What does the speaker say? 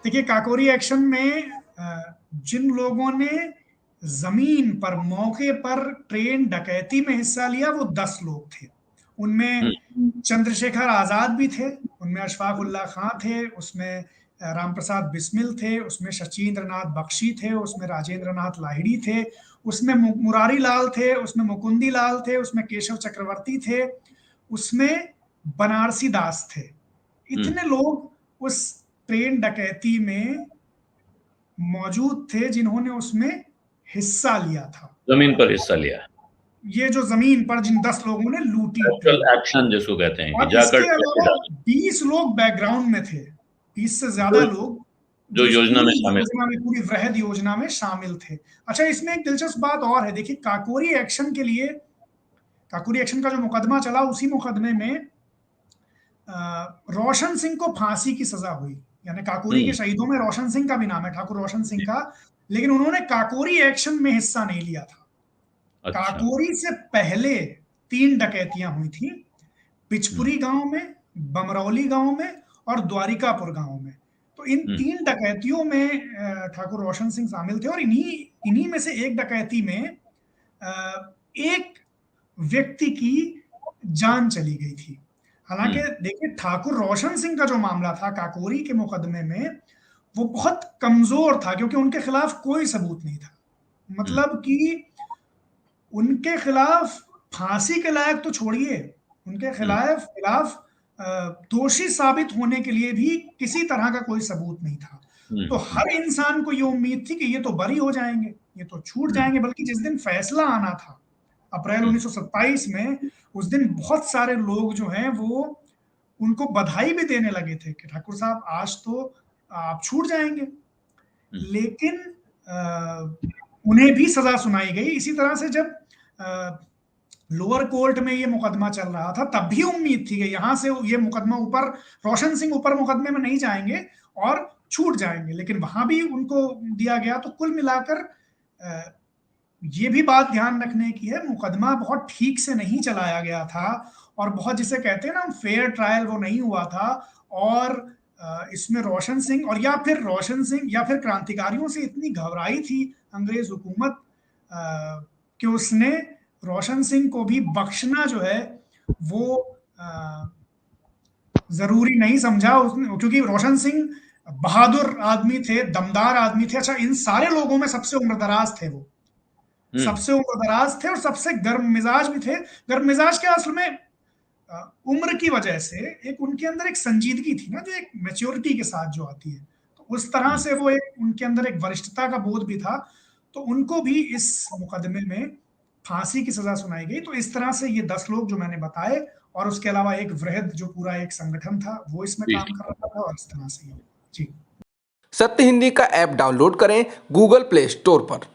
देखिए, काकोरी एक्शन में जिन लोगों ने जमीन पर मौके पर ट्रेन डकैती में हिस्सा लिया वो 10 लोग थे। उनमें चंद्रशेखर आजाद भी थे, उनमें अशफाक उल्लाह खां थे, उसमें रामप्रसाद बिस्मिल थे, उसमें शचीन्द्र नाथ बख्शी थे, उसमें राजेंद्र नाथ लाहिड़ी थे, उसमें मुरारी लाल थे, उसमें मुकुंदी लाल थे, उसमें केशव चक्रवर्ती थे, उसमें बनारसी दास थे। इतने लोग उस ट्रेन डकैती में मौजूद थे जिन्होंने उसमें हिस्सा लिया था। जमीन पर हिस्सा लिया, ये जो जमीन पर जिन 10 लोगों ने लूटी एक्चुअल ट्रेन, एक्शन जिसको कहते हैं कि और जाकर इसके अलावा 20 लोग बैकग्राउंड में थे, 20 से ज्यादा लोग जो जो इस योजना में पूरी शामिल, योजना में, पूरी वृहद योजना में शामिल थे। अच्छा, इसमें एक दिलचस्प बात और है। देखिए, काकोरी एक्शन के लिए, काकोरी एक्शन का जो मुकदमा चला, उसी मुकदमे में रोशन सिंह को फांसी की सजा हुई। यानी काकोरी के शहीदों में रोशन सिंह का भी नाम है, ठाकुर रोशन सिंह का, लेकिन उन्होंने काकोरी एक्शन में हिस्सा नहीं लिया था। अच्छा, काकोरी से पहले 3 डकैतियां हुई थी, पिचपुरी गांव में, बमरौली गांव में और द्वारिकापुर गांव में। तो इन 3 डकैतियों में ठाकुर रोशन सिंह शामिल थे, और इन्हीं में से एक डकैती में एक व्यक्ति की जान चली गई थी। हालांकि देखिए, ठाकुर रोशन सिंह का जो मामला था काकोरी के मुकदमे में, वो बहुत कमजोर था, क्योंकि उनके खिलाफ कोई सबूत नहीं था। मतलब कि उनके खिलाफ फांसी के लायक तो छोड़िए, उनके खिलाफ दोषी साबित होने के लिए भी किसी तरह का कोई सबूत नहीं था। तो हर इंसान को ये उम्मीद थी कि ये तो बरी हो जाएंगे, ये तो छूट जाएंगे। बल्कि जिस दिन फैसला आना था अप्रैल 1927 में, उस दिन बहुत सारे लोग जो हैं वो उनको बधाई भी देने लगे थे कि ठाकुर साहब, आज तो आप छूट जाएंगे। लेकिन उन्हें भी सजा सुनाई गई। इसी तरह से जब लोअर कोर्ट में ये मुकदमा चल रहा था, तब भी उम्मीद थी कि यहां से ये मुकदमा ऊपर, रोशन सिंह ऊपर मुकदमे में नहीं जाएंगे और छूट जाएंगे, लेकिन वहां भी उनको दिया गया। तो कुल मिलाकर ये भी बात ध्यान रखने की है, मुकदमा बहुत ठीक से नहीं चलाया गया था, और बहुत, जिसे कहते हैं ना, फेयर ट्रायल, वो नहीं हुआ था। और इसमें रोशन सिंह, और या फिर रोशन सिंह या फिर क्रांतिकारियों से इतनी घबराई थी अंग्रेज हुकूमत कि उसने रोशन सिंह को भी बख्शना जो है वो जरूरी नहीं समझा उसने, क्योंकि रोशन सिंह बहादुर आदमी थे, दमदार आदमी थे। अच्छा, इन सारे लोगों में सबसे उम्रदराज थे वो, सबसे उम्रदराज थे और सबसे गर्म मिजाज भी थे। गर्म मिजाज के असल में उम्र की वजह से एक उनके अंदर एक संजीदगी थी ना, जो एक मैच्योरिटी के साथ जो आती है, तो उस तरह से वो एक, उनके अंदर एक वरिष्ठता का बोध भी था। तो उनको भी इस मुकदमे में फांसी की सजा सुनाई गई। तो इस तरह से ये 10 लोग जो मैंने बताए, और उसके अलावा एक वृहद जो पूरा एक संगठन था, वो इसमें काम कर रहा था, और इस तरह से। जी, सत्य हिंदी का ऐप डाउनलोड करें गूगल प्ले स्टोर पर।